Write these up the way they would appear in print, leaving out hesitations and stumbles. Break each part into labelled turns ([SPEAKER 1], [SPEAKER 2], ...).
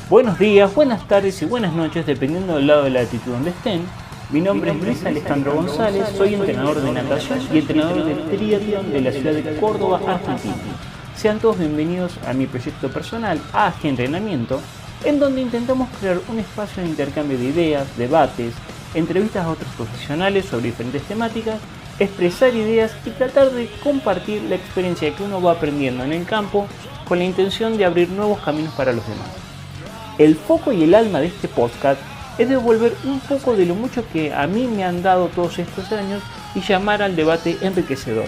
[SPEAKER 1] Buenos días, buenas tardes y buenas noches, dependiendo del lado de la latitud donde estén. Mi nombre es Luis Alejandro González, soy entrenador de natación y entrenador de triatlón de la ciudad de Córdoba, Argentina. Sean todos bienvenidos a mi proyecto personal, AG Entrenamiento, en donde intentamos crear un espacio de intercambio de ideas, debates, entrevistas a otros profesionales sobre diferentes temáticas, expresar ideas y tratar de compartir la experiencia que uno va aprendiendo en el campo con la intención de abrir nuevos caminos para los demás. El foco y el alma de este podcast es devolver un poco de lo mucho que a mí me han dado todos estos años y llamar al debate enriquecedor.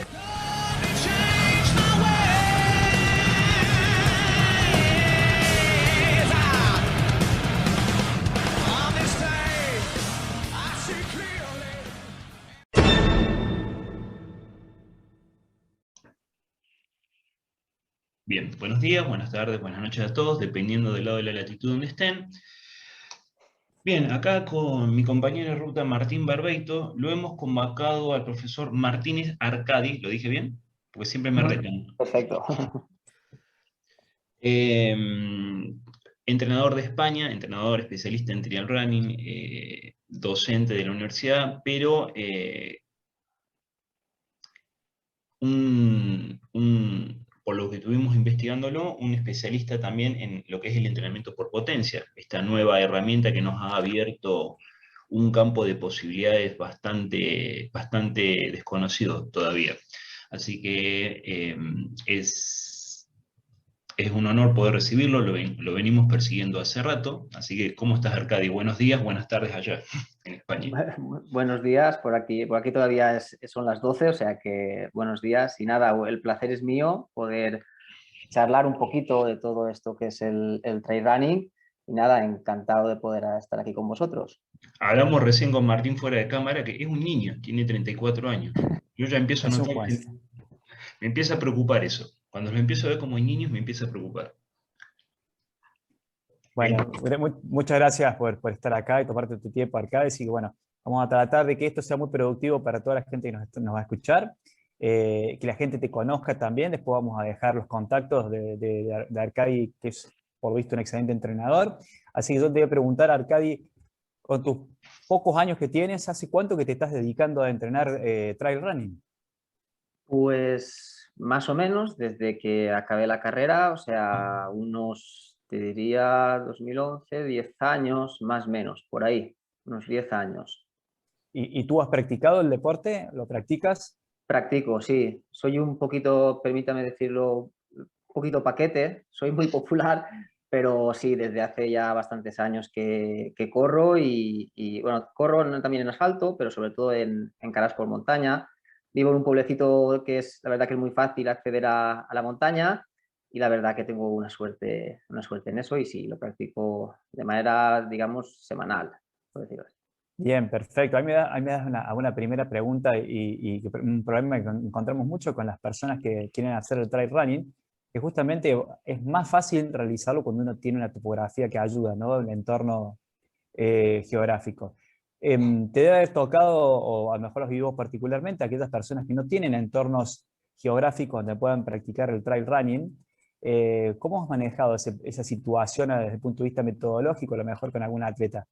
[SPEAKER 1] Bien, buenos días, buenas tardes, buenas noches a todos, dependiendo del lado de la latitud donde estén. Bien, acá con mi compañero de ruta Martín Barbeito, lo hemos convocado al profesor Martínez Arcadi, ¿lo dije bien? Porque siempre me retan.
[SPEAKER 2] Perfecto.
[SPEAKER 1] Eh, Entrenador de España, entrenador especialista en trial running, docente de la universidad, pero por lo que estuvimos investigándolo, un especialista también en lo que es el entrenamiento por potencia, esta nueva herramienta que nos ha abierto un campo de posibilidades bastante desconocido todavía. Así que es un honor poder recibirlo, lo venimos persiguiendo hace rato. Así que, ¿cómo estás, Arcadi? Buenos días, buenas tardes allá en España.
[SPEAKER 2] Buenos días, por aquí todavía son las 12, o sea que buenos días y nada, el placer es mío poder charlar un poquito de todo esto que es el trail running y nada, encantado de poder estar aquí con vosotros.
[SPEAKER 1] Hablamos recién con Martín fuera de cámara, que es un niño, tiene 34 años. Yo ya empiezo a
[SPEAKER 3] Es un
[SPEAKER 1] notar
[SPEAKER 3] juez.
[SPEAKER 1] que me empieza a preocupar eso. Cuando los empiezo a ver como niños, me empieza a preocupar. Bien.
[SPEAKER 3] Bueno, muchas gracias por estar acá y tomarte tu tiempo acá. Así que bueno, vamos a tratar de que esto sea muy productivo para toda la gente que nos va a escuchar, que la gente te conozca también. Después vamos a dejar los contactos de Arcadi, que es por visto un excelente entrenador. Así que yo te voy a preguntar, Arcadi, con tus pocos años que tienes, ¿hace cuánto que te estás dedicando a entrenar trail running?
[SPEAKER 2] Pues más o menos desde que acabé la carrera, o sea, unos, te diría 2011, 10 años, más o menos, por ahí, unos 10 años.
[SPEAKER 3] ¿Y tú has practicado el deporte? ¿Lo practicas?
[SPEAKER 2] Practico, sí. Soy un poquito, permítame decirlo, un poquito paquete. Soy muy popular, pero sí, desde hace ya bastantes años que corro bueno, corro también en asfalto, pero sobre todo en caras por montaña. Vivo en un pueblecito que es, la verdad que es muy fácil acceder a la montaña y la verdad que tengo una suerte en eso y sí, lo practico de manera, digamos, semanal, por decirlo así.
[SPEAKER 3] Bien, perfecto. A mí me das una primera pregunta y un problema que encontramos mucho con las personas que quieren hacer el trail running, que justamente es más fácil realizarlo cuando uno tiene una topografía que ayuda, ¿no? El entorno geográfico. ¿Te debe haber tocado, o a lo mejor los vivos particularmente, aquellas personas que no tienen entornos geográficos donde puedan practicar el trail running? ¿Cómo has manejado esa situación desde el punto de vista metodológico, a lo mejor con algún atleta?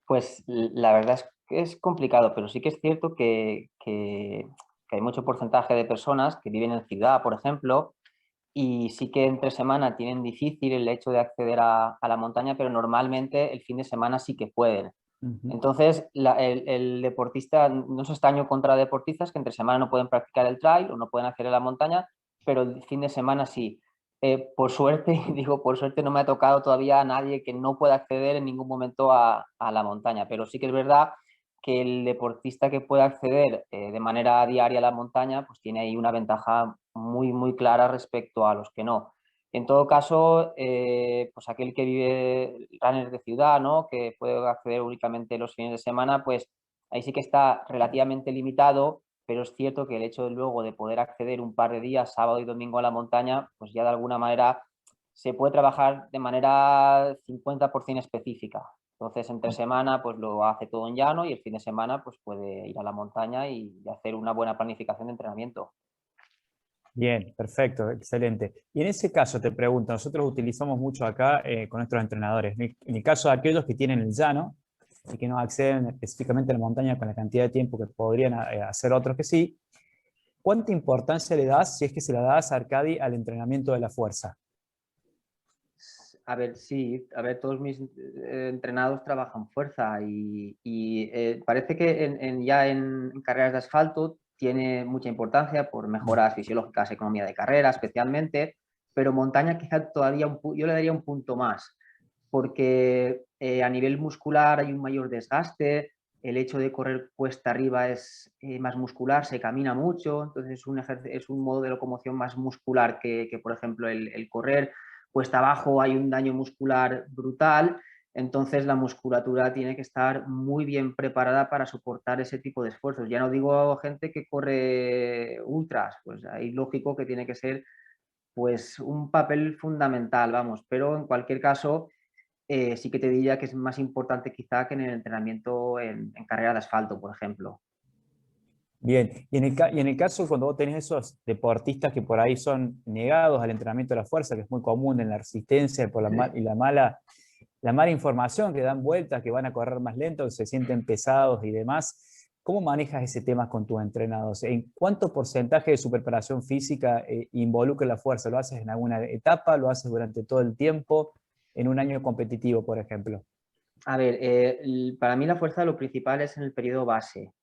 [SPEAKER 2] Pues la verdad es que es complicado, pero sí que es cierto que hay mucho porcentaje de personas que viven en ciudad, por ejemplo, y sí que entre semana tienen difícil el hecho de acceder a la montaña, pero normalmente el fin de semana sí que pueden.
[SPEAKER 3] Ujú.
[SPEAKER 2] Entonces, el deportista, no se estaño contra deportistas que entre semana no pueden practicar el trail o no pueden acceder a la montaña, pero el fin de semana sí. Por suerte, digo, por suerte no me ha tocado todavía a nadie que no pueda acceder en ningún momento a la montaña, pero sí que es verdad que el deportista que pueda acceder de manera diaria a la montaña, pues tiene ahí una ventaja muy, muy clara respecto a los que no. En todo caso, pues aquel que vive runners de ciudad, ¿no? Que puede acceder únicamente los fines de semana, pues ahí sí que está relativamente limitado, pero es cierto que el hecho de luego de poder acceder un par de días, sábado y domingo a la montaña, pues ya de alguna manera se puede trabajar de manera 50% específica. Entonces, entre semana, pues lo hace todo en llano y el fin de semana, pues puede ir a la montaña y hacer una buena planificación de entrenamiento.
[SPEAKER 3] Bien, perfecto, excelente. Y en ese caso te pregunto, nosotros utilizamos mucho acá con nuestros entrenadores. En el caso de aquellos que tienen el llano y que no acceden específicamente a la montaña con la cantidad de tiempo que podrían hacer otros que sí, ¿cuánta importancia le das, si es que se la das, Arcadi, al entrenamiento de la fuerza?
[SPEAKER 2] A ver, sí, a ver, todos mis entrenados trabajan fuerza y parece que ya en carreras de asfalto tiene mucha importancia por mejoras fisiológicas, economía de carrera especialmente, pero montaña quizá todavía yo le daría un punto más, porque a nivel muscular hay un mayor desgaste, el hecho de correr cuesta arriba es más muscular, se camina mucho, entonces es un modo de locomoción más muscular que por ejemplo, el correr. Cuesta abajo hay un daño muscular brutal, entonces la musculatura tiene que estar muy bien preparada para soportar ese tipo de esfuerzos. Ya no digo gente que corre ultras, pues ahí lógico que tiene que ser pues un papel fundamental, vamos, pero en cualquier caso sí que te diría que es más importante quizá que en el entrenamiento en carrera de asfalto, por ejemplo.
[SPEAKER 3] Bien, y en el caso cuando vos tenés esos deportistas que por ahí son negados al entrenamiento de la fuerza, que es muy común en la resistencia por y la mala información, que dan vueltas, que van a correr más lento, que se sienten pesados y demás, ¿cómo manejas ese tema con tus entrenados? ¿En cuánto porcentaje de su preparación física involucra la fuerza? ¿Lo haces en alguna etapa? ¿Lo haces durante todo el tiempo? ¿En un año competitivo, por ejemplo?
[SPEAKER 2] A ver, para mí la fuerza lo principal es en el periodo base,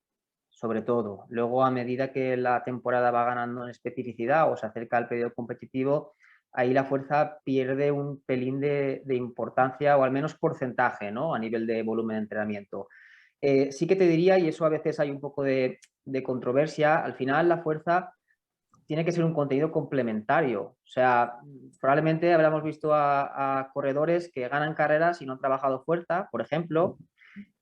[SPEAKER 2] sobre todo. Luego, a medida que la temporada va ganando en especificidad o se acerca al periodo competitivo, ahí la fuerza pierde un pelín de importancia o al menos porcentaje, ¿no? A nivel de volumen de entrenamiento. Sí que te diría, y eso a veces hay un poco de controversia, al final la fuerza tiene que ser un contenido complementario. O sea, probablemente habremos visto a corredores que ganan carreras y no han trabajado fuerza, por ejemplo,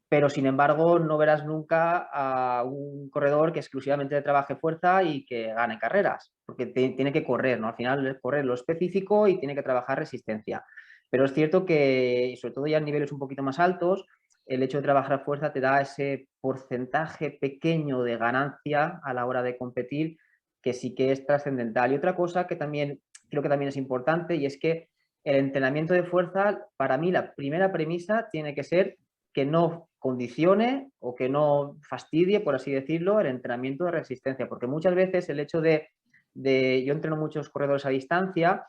[SPEAKER 2] pero sin embargo no verás nunca a un corredor que exclusivamente trabaje fuerza y que gane carreras, porque tiene que correr, ¿no? Al final es correr lo específico y tiene que trabajar resistencia. Pero es cierto que, sobre todo ya en niveles un poquito más altos, el hecho de trabajar fuerza te da ese porcentaje pequeño de ganancia a la hora de competir que sí que es trascendental. Y otra cosa que también creo que también es importante y es que el entrenamiento de fuerza, para mí la primera premisa tiene que ser que no condicione o que no fastidie, por así decirlo, el entrenamiento de resistencia, porque muchas veces el hecho yo entreno muchos corredores a distancia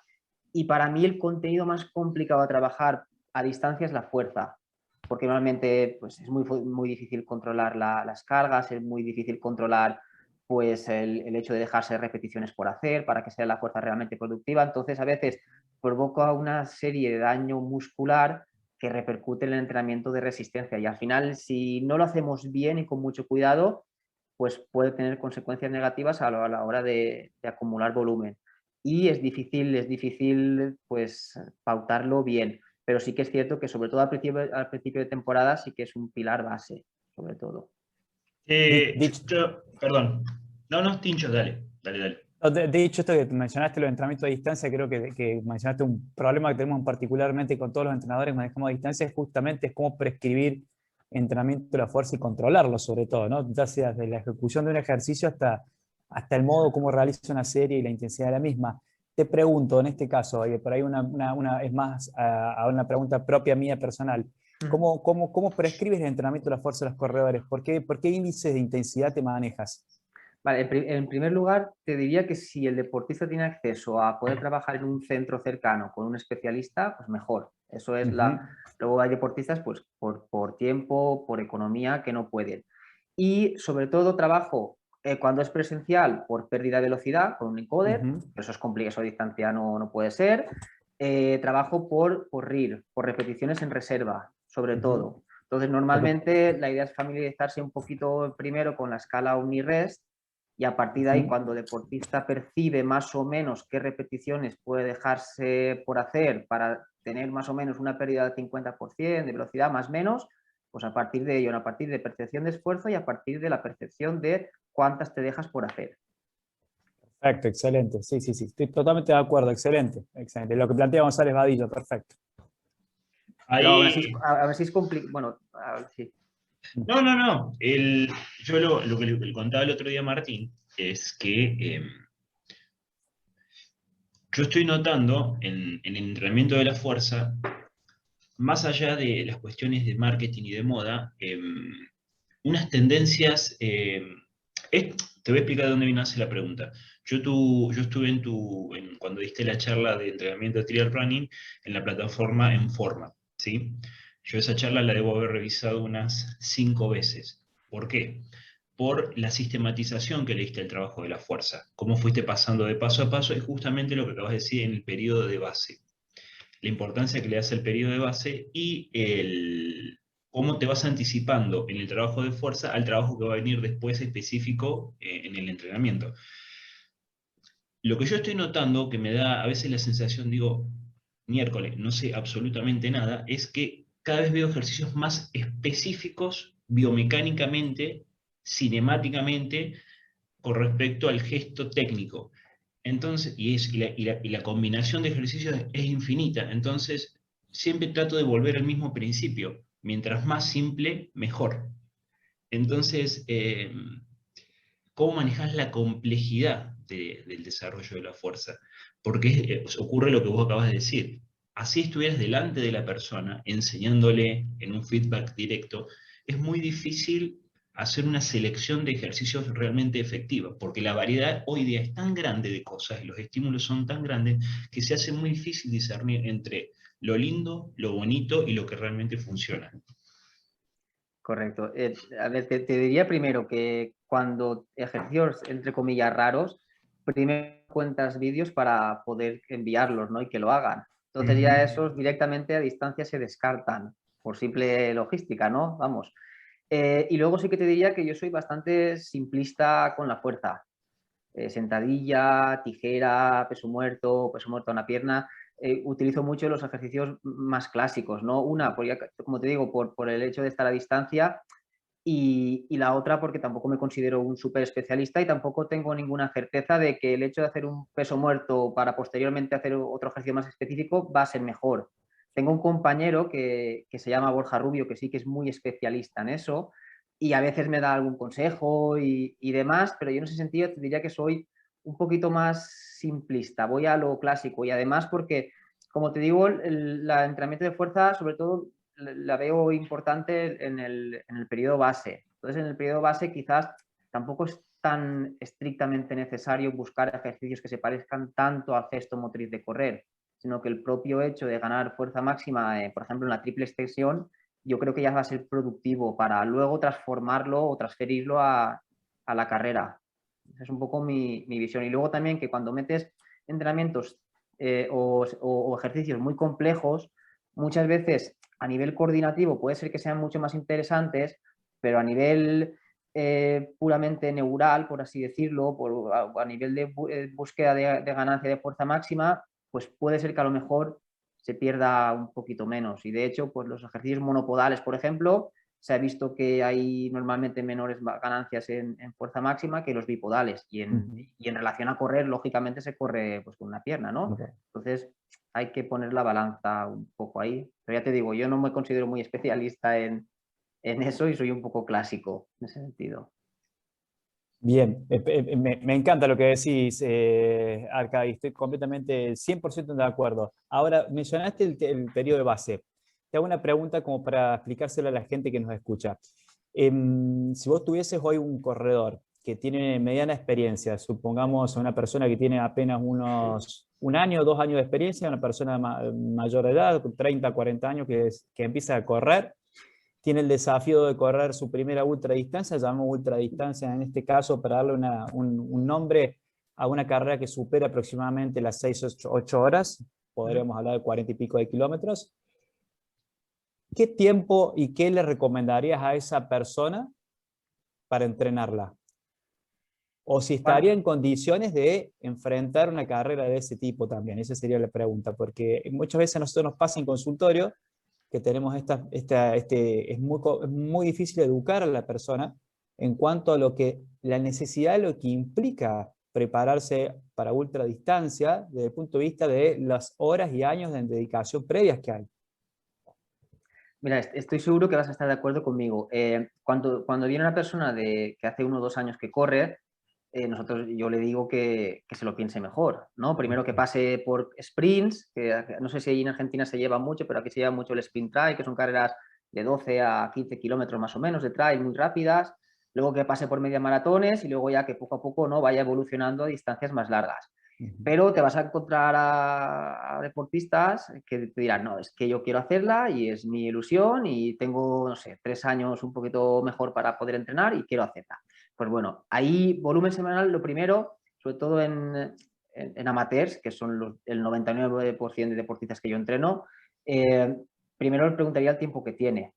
[SPEAKER 2] y para mí el contenido más complicado a trabajar a distancia es la fuerza, porque normalmente pues, es muy difícil controlar las cargas, es muy difícil controlar pues el hecho de dejarse repeticiones por hacer para que sea la fuerza realmente productiva, entonces a veces provoca una serie de daño muscular que repercute en el entrenamiento de resistencia y al final si no lo hacemos bien y con mucho cuidado, pues puede tener consecuencias negativas a la hora de acumular volumen. Y es difícil pues pautarlo bien, pero sí que es cierto que sobre todo al principio de temporada sí que es un pilar base, sobre todo.
[SPEAKER 3] Dicho,
[SPEAKER 4] Perdón. No, no, Tincho, dale, dale, dale.
[SPEAKER 3] de hecho, esto que mencionaste, los entrenamientos a distancia, creo que mencionaste un problema que tenemos particularmente con todos los entrenadores que manejamos a distancia, es justamente cómo prescribir entrenamiento de la fuerza y controlarlo sobre todo, ¿no? Ya sea desde la ejecución de un ejercicio hasta el modo como realiza una serie y la intensidad de la misma. Te pregunto, en este caso, por ahí es más a una pregunta propia mía personal, ¿cómo prescribes el entrenamiento de la fuerza de los corredores? ¿Por qué índices de intensidad te manejas?
[SPEAKER 2] Vale, en primer lugar, te diría que si el deportista tiene acceso a poder trabajar en un centro cercano con un especialista, pues mejor. Eso es Luego hay deportistas, pues por tiempo, por economía, que no pueden. Y sobre todo trabajo cuando es presencial por pérdida de velocidad con un encoder, eso es complicado, eso a distancia no puede ser. Trabajo por RIR, por repeticiones en reserva, sobre todo. Entonces, normalmente la idea es familiarizarse un poquito primero con la escala Omnirest y a partir de ahí, cuando el deportista percibe más o menos qué repeticiones puede dejarse por hacer para tener más o menos una pérdida del 50% de velocidad, más o menos, pues a partir de ello, a partir de percepción de esfuerzo y a partir de la percepción de cuántas te dejas por hacer.
[SPEAKER 3] Perfecto, excelente. Sí, sí, sí, estoy totalmente de acuerdo. Excelente, excelente. Lo que plantea González Vadillo, perfecto.
[SPEAKER 2] Pero a ver si es complicado. Bueno, sí.
[SPEAKER 4] No. Yo lo que le contaba el otro día a Martín es que yo estoy notando en el entrenamiento de la fuerza, más allá de las cuestiones de marketing y de moda, unas tendencias. Te voy a explicar de dónde nace la pregunta. Yo estuve cuando diste la charla de entrenamiento de trial running en la plataforma Enforma, ¿sí? Yo esa charla la debo haber revisado unas 5 veces. ¿Por qué? Por la sistematización que le diste al trabajo de la fuerza. Cómo fuiste pasando de paso a paso, es justamente lo que acabas de decir en el periodo de base. La importancia que le das al periodo de base y cómo te vas anticipando en el trabajo de fuerza al trabajo que va a venir después específico en el entrenamiento. Lo que yo estoy notando, que me da a veces la sensación, digo, miércoles, no sé absolutamente nada, es que cada vez veo ejercicios más específicos biomecánicamente, cinemáticamente, con respecto al gesto técnico. Entonces, y la combinación de ejercicios es infinita. Entonces, siempre trato de volver al mismo principio. Mientras más simple, mejor. Entonces, ¿cómo manejas la complejidad del desarrollo de la fuerza? Porque ocurre lo que vos acabas de decir. Así estuvieras delante de la persona, enseñándole en un feedback directo, es muy difícil hacer una selección de ejercicios realmente efectiva, porque la variedad hoy día es tan grande de cosas y los estímulos son tan grandes que se hace muy difícil discernir entre lo lindo, lo bonito y lo que realmente funciona.
[SPEAKER 2] Correcto. A ver, te diría primero que cuando ejercicios, entre comillas, raros, primero cuentas vídeos para poder enviarlos, ¿no? Y que lo hagan. Entonces ya esos directamente a distancia se descartan por simple logística, ¿no? Vamos. Y luego sí que te diría que yo soy bastante simplista con la fuerza. Sentadilla, tijera, peso muerto a una pierna. Utilizo mucho los ejercicios más clásicos, ¿no? Una, como te digo, por el hecho de estar a distancia y la otra porque tampoco me considero un súper especialista y tampoco tengo ninguna certeza de que el hecho de hacer un peso muerto para posteriormente hacer otro ejercicio más específico va a ser mejor. Tengo un compañero que se llama Borja Rubio, que sí que es muy especialista en eso y a veces me da algún consejo y demás, pero yo en ese sentido te diría que soy un poquito más simplista, voy a lo clásico y además porque, como te digo, el entrenamiento de fuerza sobre todo la veo importante en el periodo base. Entonces, en el periodo base quizás tampoco es tan estrictamente necesario buscar ejercicios que se parezcan tanto al gesto motriz de correr, sino que el propio hecho de ganar fuerza máxima, por ejemplo, en la triple extensión, yo creo que ya va a ser productivo para luego transformarlo o transferirlo a la carrera. Esa es un poco mi visión. Y luego también que cuando metes entrenamientos o ejercicios muy complejos, muchas veces a nivel coordinativo puede ser que sean mucho más interesantes, pero a nivel puramente neural, por así decirlo, a nivel de búsqueda de ganancia de fuerza máxima, pues puede ser que a lo mejor se pierda un poquito menos. Y de hecho, pues los ejercicios monopodales, por ejemplo, se ha visto que hay normalmente menores ganancias en fuerza máxima que los bipodales. Y en relación a correr, lógicamente se corre pues, con una pierna, ¿no? Entonces hay que poner la balanza un poco ahí. Pero ya te digo, yo no me considero muy especialista en eso y soy un poco clásico en ese sentido.
[SPEAKER 3] Bien, me encanta lo que decís, Arcadi, estoy completamente 100% de acuerdo. Ahora, mencionaste el periodo de base. Te hago una pregunta como para explicárselo a la gente que nos escucha. Si vos tuvieses hoy un corredor que tiene mediana experiencia, supongamos a una persona que tiene apenas un año, 2 años de experiencia, una persona mayor de edad, 30, 40 años que empieza a correr, tiene el desafío de correr su primera ultradistancia, llamamos ultradistancia en este caso para darle un nombre a una carrera que supera aproximadamente las 6-8 horas, podríamos hablar de 40 y pico de kilómetros. ¿Qué tiempo y qué le recomendarías a esa persona para entrenarla? O si estaría en condiciones de enfrentar una carrera de ese tipo también, esa sería la pregunta, porque muchas veces a nosotros nos pasa en consultorio que tenemos es muy difícil educar a la persona en cuanto a la necesidad, lo que implica prepararse para ultradistancia desde el punto de vista de las horas y años de dedicación previas que hay.
[SPEAKER 2] Mira, estoy seguro que vas a estar de acuerdo conmigo. Cuando viene una persona que hace 1 o 2 años que corre, yo le digo que se lo piense mejor, ¿no? Primero que pase por sprints, que no sé si ahí en Argentina se lleva mucho, pero aquí se lleva mucho el sprint trail, que son carreras de 12 a 15 kilómetros más o menos de trail muy rápidas. Luego que pase por media maratones y luego ya que poco a poco, ¿no?, vaya evolucionando a distancias más largas. Pero te vas a encontrar a deportistas que te dirán, no, es que yo quiero hacerla y es mi ilusión y tengo, no sé, 3 años un poquito mejor para poder entrenar y quiero hacerla. Pues bueno, ahí volumen semanal, lo primero, sobre todo en amateurs, que son el 99% de deportistas que yo entreno, primero le preguntaría el tiempo que tiene.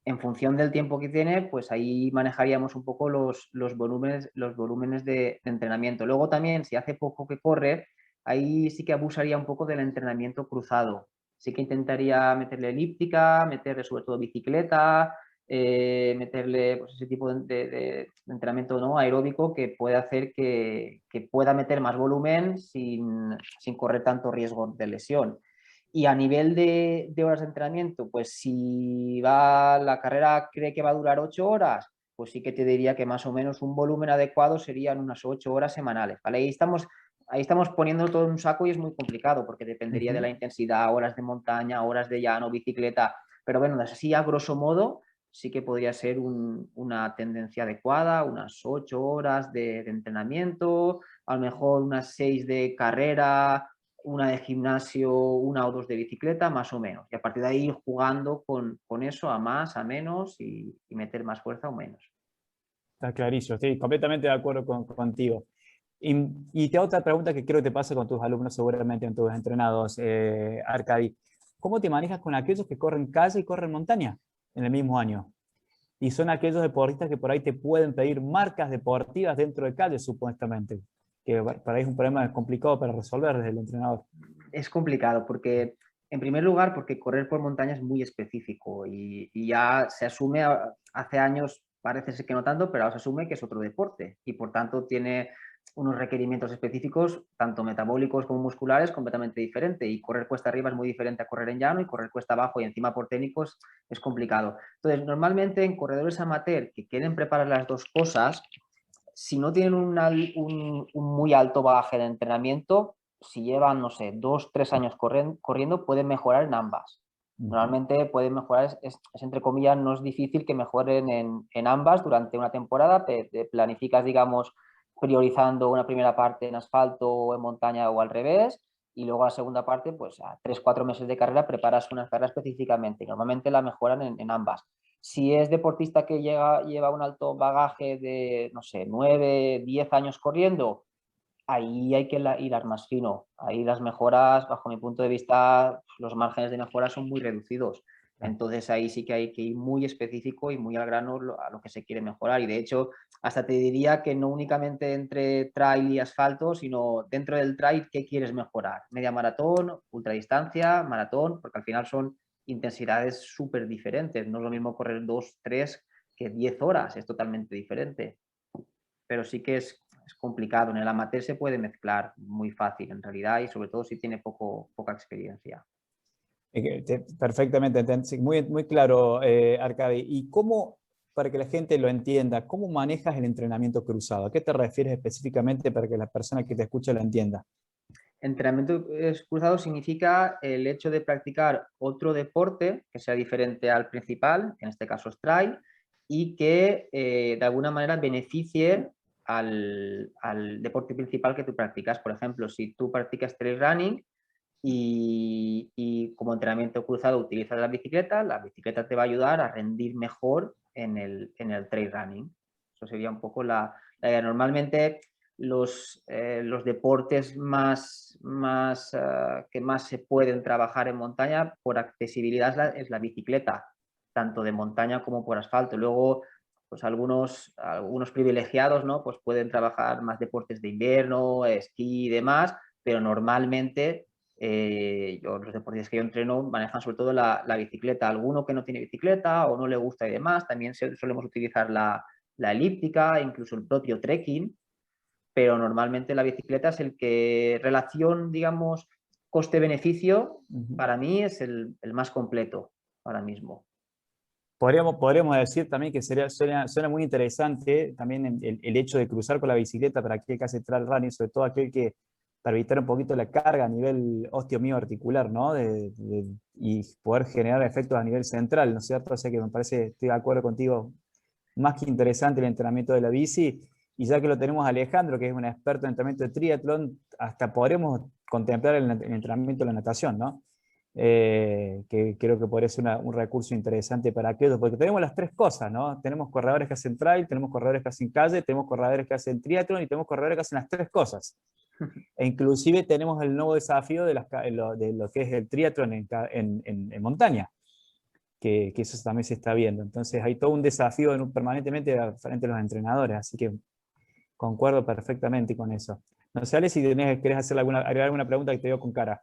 [SPEAKER 2] En función del tiempo que tiene, pues ahí manejaríamos un poco los volúmenes de entrenamiento. Luego también, si hace poco que corre, ahí sí que abusaría un poco del entrenamiento cruzado. Sí que intentaría meterle elíptica, meterle sobre todo bicicleta, meterle pues, ese tipo de entrenamiento, ¿no?, aeróbico, que puede hacer que pueda meter más volumen sin correr tanto riesgo de lesión. Y a nivel de horas de entrenamiento, pues si la carrera cree que va a durar 8 horas, pues sí que te diría que más o menos un volumen adecuado serían unas 8 horas semanales, ¿vale? Ahí estamos poniendo todo en un saco y es muy complicado porque dependería de la intensidad, horas de montaña, horas de llano, bicicleta, pero bueno, así a grosso modo sí que podría ser una tendencia adecuada, unas 8 horas de entrenamiento, a lo mejor unas 6 de carrera, una de gimnasio, 1 o 2 de bicicleta, más o menos. Y a partir de ahí ir jugando con eso a más, a menos y meter más fuerza o menos.
[SPEAKER 3] Está clarísimo, estoy completamente de acuerdo contigo. Y te hago otra pregunta que creo que te pasa con tus alumnos seguramente, en tus entrenados, Arcadi. ¿Cómo te manejas con aquellos que corren calle y corren montaña en el mismo año? Y son aquellos deportistas que por ahí te pueden pedir marcas deportivas dentro de calle, supuestamente. Que para ahí es un problema complicado para resolver desde el entrenador.
[SPEAKER 2] Es complicado porque, en primer lugar, porque correr por montaña es muy específico y ya se asume, hace años parece ser que no tanto, pero ahora se asume que es otro deporte y por tanto tiene unos requerimientos específicos, tanto metabólicos como musculares, completamente diferente. Y correr cuesta arriba es muy diferente a correr en llano, y correr cuesta abajo y encima por técnicos es complicado. Entonces, normalmente en corredores amateur que quieren preparar las dos cosas, si no tienen un muy alto bagaje de entrenamiento, si llevan, no sé, 2, 3 años corriendo, pueden mejorar en ambas. Normalmente pueden mejorar, es entre comillas, no es difícil que mejoren en ambas durante una temporada. Te planificas, digamos, priorizando una primera parte en asfalto o en montaña o al revés, y luego la segunda parte, pues a 3, 4 meses de carrera preparas una carrera específicamente. Normalmente la mejoran en ambas. Si es deportista que lleva un alto bagaje de, no sé, 9, 10 años corriendo, ahí hay que hilar más fino. Ahí las mejoras, bajo mi punto de vista, los márgenes de mejora son muy reducidos. Entonces ahí sí que hay que ir muy específico y muy al grano a lo que se quiere mejorar. Y de hecho, hasta te diría que no únicamente entre trail y asfalto, sino dentro del trail, ¿qué quieres mejorar? Media maratón, ultradistancia, maratón, porque al final son intensidades súper diferentes. No es lo mismo correr 2, 3 que 10 horas, es totalmente diferente. Pero sí que es complicado. En el amateur se puede mezclar muy fácil en realidad, y sobre todo si tiene poca experiencia.
[SPEAKER 3] Perfectamente, muy, muy claro, Arcadi. ¿Y cómo, para que la gente lo entienda, cómo manejas el entrenamiento cruzado? ¿A qué te refieres específicamente para que la persona que te escucha lo entienda?
[SPEAKER 2] Entrenamiento cruzado significa el hecho de practicar otro deporte que sea diferente al principal, en este caso es trail, y que de alguna manera beneficie al deporte principal que tú practicas. Por ejemplo, si tú practicas trail running y como entrenamiento cruzado utilizas la bicicleta te va a ayudar a rendir mejor en el trail running. Eso sería un poco la idea. Normalmente los deportes que más se pueden trabajar en montaña por accesibilidad es la bicicleta, tanto de montaña como por asfalto. Luego, pues algunos privilegiados, ¿no?, pues pueden trabajar más deportes de invierno, esquí y demás, pero normalmente los deportistas que yo entreno manejan sobre todo la bicicleta. Alguno que no tiene bicicleta o no le gusta y demás, también solemos utilizar la elíptica, incluso el propio trekking, pero normalmente la bicicleta es el que, relación, digamos, coste-beneficio, para mí es el más completo ahora mismo.
[SPEAKER 3] Podríamos decir también que suena muy interesante también el hecho de cruzar con la bicicleta para aquel que hace trail running, sobre todo aquel que, para evitar un poquito la carga a nivel osteomioarticular, ¿no? Y poder generar efectos a nivel central, ¿no es cierto? O sea que me parece, estoy de acuerdo contigo, más que interesante el entrenamiento de la bici. Y ya que lo tenemos a Alejandro, que es un experto en entrenamiento de triatlón, hasta podremos contemplar el entrenamiento de la natación, ¿no? Que creo que podría ser un recurso interesante para aquellos, porque tenemos las tres cosas, ¿no? Tenemos corredores que hacen trail, tenemos corredores que hacen calle, tenemos corredores que hacen triatlón y tenemos corredores que hacen las tres cosas. E inclusive tenemos el nuevo desafío de lo que es el triatlón en montaña, que eso también se está viendo. Entonces hay todo un desafío permanentemente frente a los entrenadores, así que concuerdo perfectamente con eso. No sé, Ale, si querés agregar alguna pregunta que te veo con cara.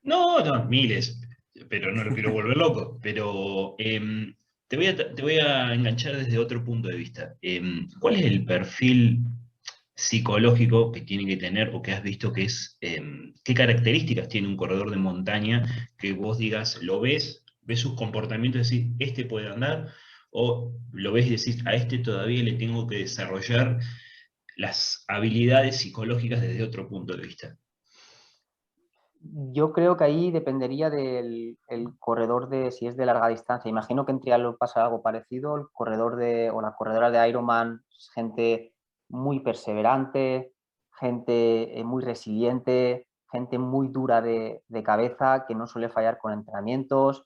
[SPEAKER 4] No, no, miles, pero no lo quiero volver loco. Pero te voy a enganchar desde otro punto de vista. ¿Cuál es el perfil psicológico que tiene que tener o que has visto que es, qué características tiene un corredor de montaña que vos digas, lo ves sus comportamientos y decís, este puede andar, o lo ves y decís, a este todavía le tengo que desarrollar las habilidades psicológicas desde otro punto de vista?
[SPEAKER 2] Yo creo que ahí dependería del el corredor de si es de larga distancia. Imagino que en triatlón pasa algo parecido. El corredor o la corredora de Ironman es gente muy perseverante, gente muy resiliente, gente muy dura de cabeza que no suele fallar con entrenamientos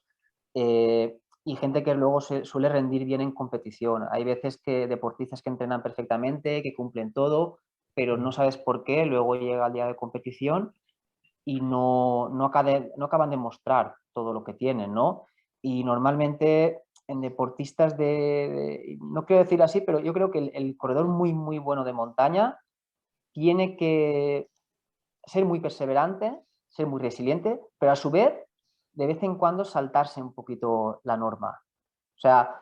[SPEAKER 2] y gente que luego suele rendir bien en competición. Hay veces que deportistas que entrenan perfectamente, que cumplen todo, pero no sabes por qué, luego llega el día de competición y no acaban de mostrar todo lo que tienen, ¿no? Y normalmente en deportistas no quiero decir así, pero yo creo que el corredor muy, muy bueno de montaña tiene que ser muy perseverante, ser muy resiliente, pero a su vez, de vez en cuando saltarse un poquito la norma. O sea,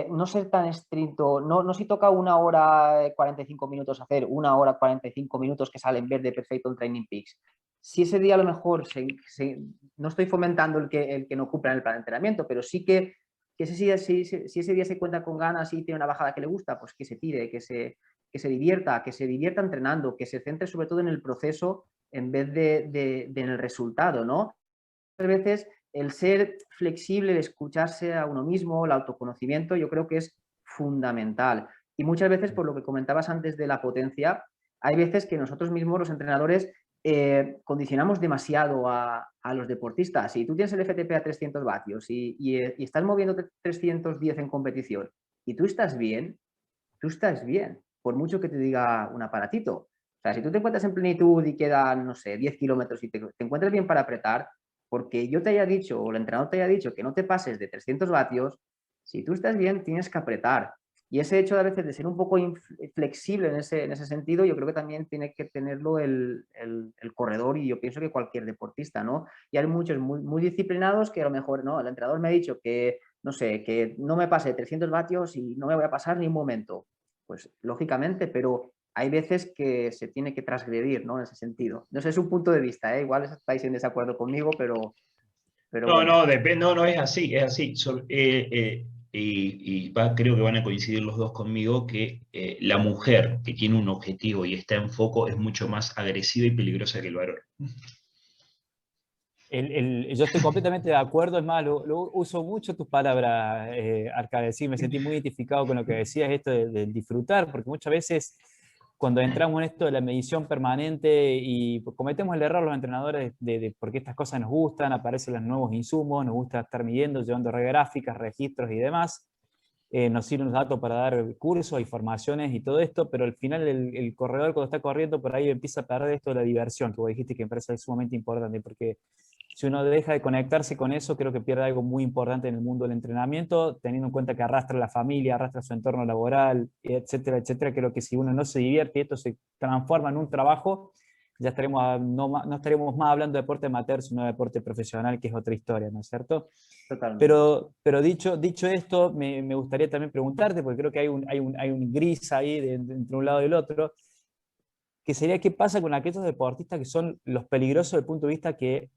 [SPEAKER 2] no ser tan estricto, no si toca 1 hora 45 minutos hacer 1 hora 45 minutos que sale en verde perfecto en Training Peaks. Si ese día a lo mejor no estoy fomentando el que no cumpla en el plan de entrenamiento, pero sí que si ese día se cuenta con ganas y tiene una bajada que le gusta, pues que se tire, que se divierta entrenando, que se centre sobre todo en el proceso en vez de en el resultado, ¿no? Muchas veces el ser flexible, el escucharse a uno mismo, el autoconocimiento, yo creo que es fundamental. Y muchas veces, por lo que comentabas antes de la potencia, hay veces que nosotros mismos, los entrenadores, condicionamos demasiado a los deportistas. Si tú tienes el FTP a 300 vatios y estás moviendo 310 en competición y tú estás bien, por mucho que te diga un aparatito. O sea, si tú te encuentras en plenitud y quedan, no sé, 10 kilómetros y te encuentras bien para apretar, porque yo te haya dicho o el entrenador te haya dicho que no te pases de 300 vatios, si tú estás bien, tienes que apretar. Y ese hecho de a veces de ser un poco flexible en ese sentido, yo creo que también tiene que tenerlo el corredor y yo pienso que cualquier deportista, ¿no? Y hay muchos muy, muy disciplinados que a lo mejor, no, el entrenador me ha dicho que, no sé, que no me pase de 300 vatios y no me voy a pasar ni un momento. Pues lógicamente, pero hay veces que se tiene que transgredir, ¿no? En ese sentido. No sé, es un punto de vista, ¿eh? Igual estáis en desacuerdo conmigo, pero
[SPEAKER 4] No,
[SPEAKER 2] bueno.
[SPEAKER 4] no, depende, no, es así, es así. Creo que van a coincidir los dos conmigo que la mujer que tiene un objetivo y está en foco es mucho más agresiva y peligrosa que el varón.
[SPEAKER 3] Yo estoy completamente de acuerdo, es más, uso mucho tus palabras, Arcade, sí, me sentí muy identificado con lo que decías, esto de disfrutar, porque muchas veces cuando entramos en esto de la medición permanente y cometemos el error los entrenadores porque estas cosas nos gustan, aparecen los nuevos insumos, nos gusta estar midiendo, llevando gráficas, registros y demás, nos sirven los datos para dar cursos y formaciones y todo esto, pero al final el corredor cuando está corriendo por ahí empieza a perder esto de la diversión, que vos dijiste que me parece sumamente importante, porque si uno deja de conectarse con eso, creo que pierde algo muy importante en el mundo del entrenamiento, teniendo en cuenta que arrastra la familia, arrastra su entorno laboral, etcétera, etcétera. Creo que si uno no se divierte y esto se transforma en un trabajo, ya no estaremos más hablando de deporte amateur, sino de deporte profesional, que es otra historia, ¿no es cierto?
[SPEAKER 2] Totalmente.
[SPEAKER 3] Pero dicho esto, me gustaría también preguntarte, porque creo que hay un gris ahí entre un lado y el otro, que sería qué pasa con aquellos deportistas que son los peligrosos desde el punto de vista que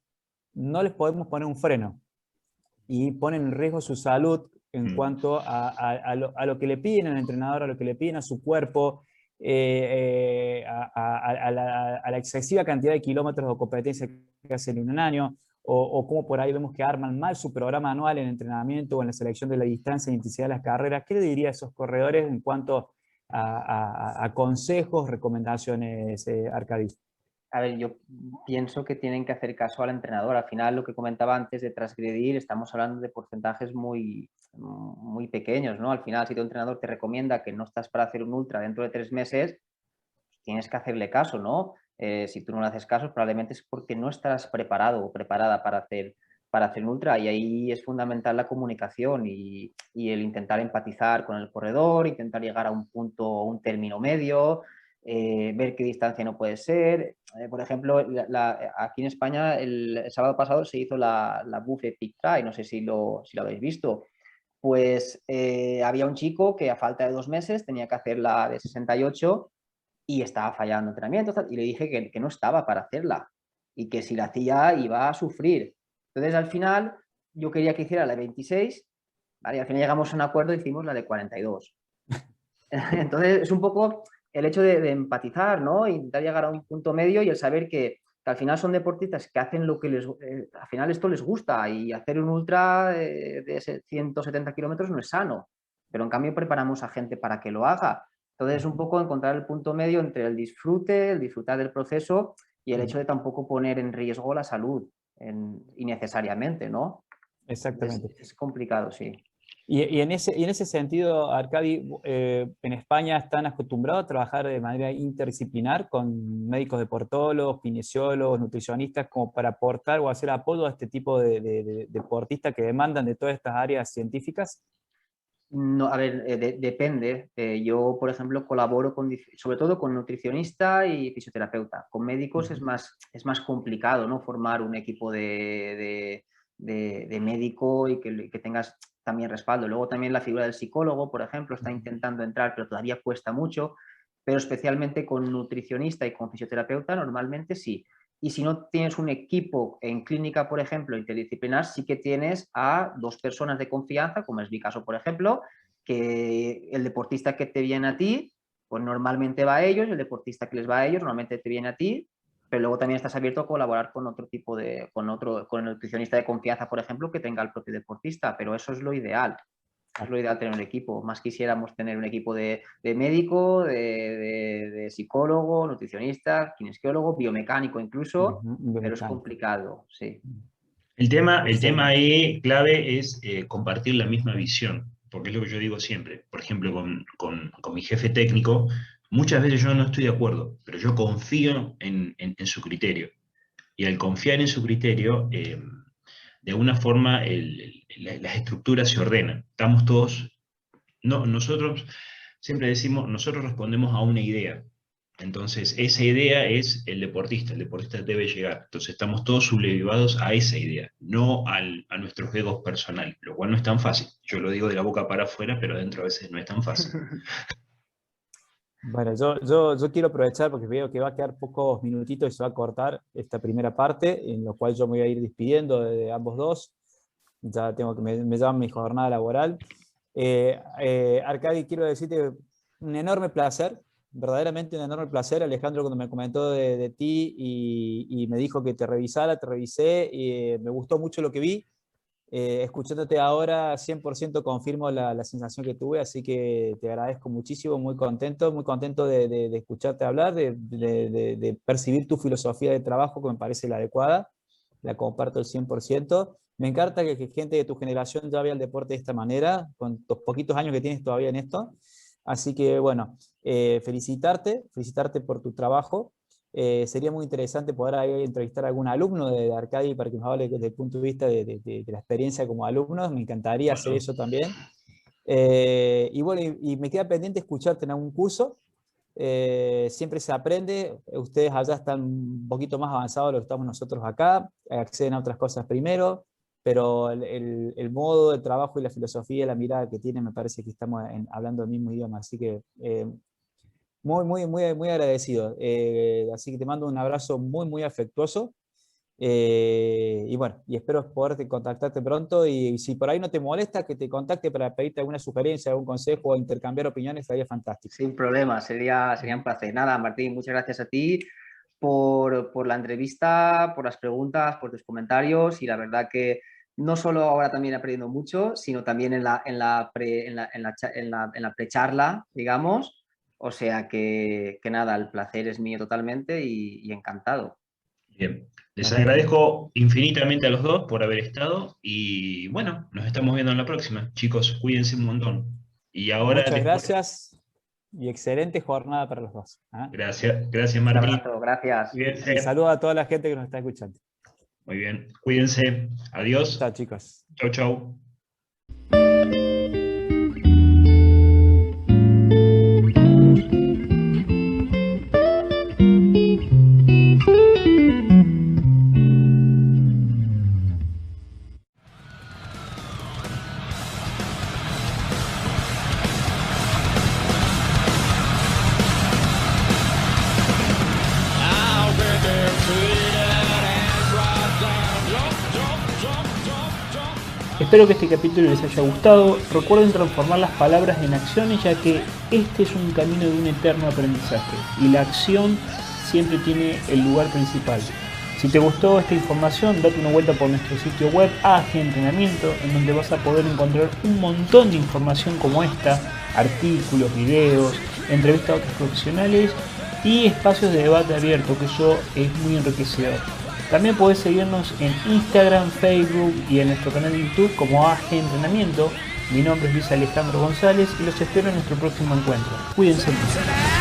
[SPEAKER 3] no les podemos poner un freno y ponen en riesgo su salud en cuanto a lo que le piden al entrenador, a lo que le piden a su cuerpo, a la excesiva cantidad de kilómetros o competencias que hacen en un año, o cómo por ahí vemos que arman mal su programa anual en entrenamiento o en la selección de la distancia e intensidad de las carreras. ¿Qué le diría a esos corredores en cuanto a consejos, recomendaciones, Arcadi?
[SPEAKER 2] A ver, yo pienso que tienen que hacer caso al entrenador. Al final, lo que comentaba antes de transgredir, estamos hablando de porcentajes muy pequeños, ¿no? Al final, si tu entrenador te recomienda que no estás para hacer un ultra dentro de 3 meses, tienes que hacerle caso, ¿no? Si tú no le haces caso, probablemente es porque no estás preparado o preparada para hacer un ultra, y ahí es fundamental la comunicación y el intentar empatizar con el corredor, intentar llegar a un punto, un término medio, ver qué distancia no puede ser. Por ejemplo, aquí en España el sábado pasado se hizo la Buffet Peak Try, no sé si lo habéis visto. Pues había un chico que a falta de 2 meses tenía que hacer la de 68 y estaba fallando entrenamientos, y le dije que no estaba para hacerla y que si la hacía iba a sufrir. Entonces, al final, yo quería que hiciera la de 26, ¿vale? Y al final llegamos a un acuerdo y hicimos la de 42. Entonces, es un poco el hecho de empatizar, ¿no? E intentar llegar a un punto medio y el saber que al final son deportistas que hacen lo que al final esto les gusta, y hacer un ultra de 170 kilómetros no es sano, pero en cambio preparamos a gente para que lo haga. Entonces, un poco encontrar el punto medio entre el disfrutar del proceso y el hecho de tampoco poner en riesgo la salud innecesariamente, ¿no?
[SPEAKER 3] Exactamente.
[SPEAKER 2] Es complicado, sí.
[SPEAKER 3] Y en ese sentido, Arcadi, en España están acostumbrados a trabajar de manera interdisciplinar con médicos deportólogos, kinesiólogos, nutricionistas, como para aportar o hacer apoyo a este tipo de deportistas que demandan de todas estas áreas científicas.
[SPEAKER 2] No, a ver, depende. Yo, por ejemplo, colaboro sobre todo con nutricionista y fisioterapeuta. Con médicos es más complicado, ¿no? Formar un equipo de médico y que tengas también respaldo. Luego también la figura del psicólogo, por ejemplo, está intentando entrar, pero todavía cuesta mucho. Pero especialmente con nutricionista y con fisioterapeuta, normalmente sí. Y si no tienes un equipo en clínica, por ejemplo, interdisciplinar, sí que tienes a 2 personas de confianza, como es mi caso, por ejemplo, que el deportista que te viene a ti, pues normalmente va a ellos, el deportista que les va a ellos, normalmente te viene a ti, pero luego también estás abierto a colaborar con otro tipo con el nutricionista de confianza, por ejemplo, que tenga el propio deportista, pero eso es lo ideal. Es lo ideal tener un equipo. Más quisiéramos tener un equipo de médico, de psicólogo, nutricionista, kinesiólogo, biomecánico incluso, pero es complicado, sí.
[SPEAKER 4] El tema ahí clave es compartir la misma visión, porque es lo que yo digo siempre. Por ejemplo, con mi jefe técnico, muchas veces yo no estoy de acuerdo, pero yo confío en su criterio. Y al confiar en su criterio, de alguna forma las estructuras se ordenan. Estamos todos, nosotros siempre decimos, nosotros respondemos a una idea. Entonces, esa idea es el deportista debe llegar. Entonces, estamos todos sublevados a esa idea, no a nuestros egos personales, lo cual no es tan fácil. Yo lo digo de la boca para afuera, pero adentro a veces no es tan fácil.
[SPEAKER 3] Bueno, yo quiero aprovechar porque veo que va a quedar pocos minutitos y se va a cortar esta primera parte, en lo cual yo me voy a ir despidiendo de ambos dos. Ya tengo que me llaman mi jornada laboral. Arcadi, quiero decirte un enorme placer, verdaderamente un enorme placer. Alejandro, cuando me comentó de ti y me dijo que te revisé y me gustó mucho lo que vi. Escuchándote ahora 100% confirmo la sensación que tuve, así que te agradezco muchísimo, muy contento de escucharte hablar, de percibir tu filosofía de trabajo que me parece la adecuada, la comparto al 100%. Me encanta que gente de tu generación ya vea el deporte de esta manera, con los poquitos años que tienes todavía en esto. Así que bueno, felicitarte por tu trabajo. Sería muy interesante poder ahí entrevistar a algún alumno de Arcadi para que nos hable desde el punto de vista de la experiencia como alumnos. Me encantaría hacer eso también. Y bueno, y me queda pendiente escucharte en algún curso. Siempre se aprende. Ustedes allá están un poquito más avanzados de lo que estamos nosotros acá, acceden a otras cosas primero, pero el modo de trabajo y la filosofía y la mirada que tienen, me parece que estamos hablando el mismo idioma. Así que muy agradecido. Así que te mando un abrazo muy afectuoso Y bueno, y espero poder contactarte pronto, y si por ahí no te molesta que te contacte para pedirte alguna sugerencia, algún consejo o intercambiar opiniones, estaría fantástico.
[SPEAKER 2] Sin problema, sería un placer. Nada, Martín, muchas gracias a ti por la entrevista, por las preguntas, por tus comentarios, y la verdad que no solo ahora también aprendiendo mucho, sino también en la precharla, digamos. O sea que nada, el placer es mío totalmente y encantado.
[SPEAKER 4] Bien, les agradezco infinitamente a los dos por haber estado y bueno, nos estamos viendo en la próxima. Chicos, cuídense un montón. Y ahora
[SPEAKER 3] Muchas gracias y excelente jornada para los dos.
[SPEAKER 4] Gracias
[SPEAKER 2] Un
[SPEAKER 4] Martín.
[SPEAKER 2] abrazo, gracias.
[SPEAKER 4] Cuídense.
[SPEAKER 3] Y saludo a toda la gente que nos está escuchando.
[SPEAKER 4] Muy bien, cuídense. Adiós.
[SPEAKER 3] Chao, chicos.
[SPEAKER 4] Chau, chau.
[SPEAKER 1] Espero que este capítulo les haya gustado. Recuerden transformar las palabras en acciones, ya que este es un camino de un eterno aprendizaje y la acción siempre tiene el lugar principal. Si te gustó esta información, date una vuelta por nuestro sitio web AG Entrenamiento, en donde vas a poder encontrar un montón de información como esta, artículos, videos, entrevistas a otros profesionales y espacios de debate abierto, que eso es muy enriquecedor. También podés seguirnos en Instagram, Facebook y en nuestro canal de YouTube como AG Entrenamiento. Mi nombre es Luis Alejandro González y los espero en nuestro próximo encuentro. Cuídense mucho.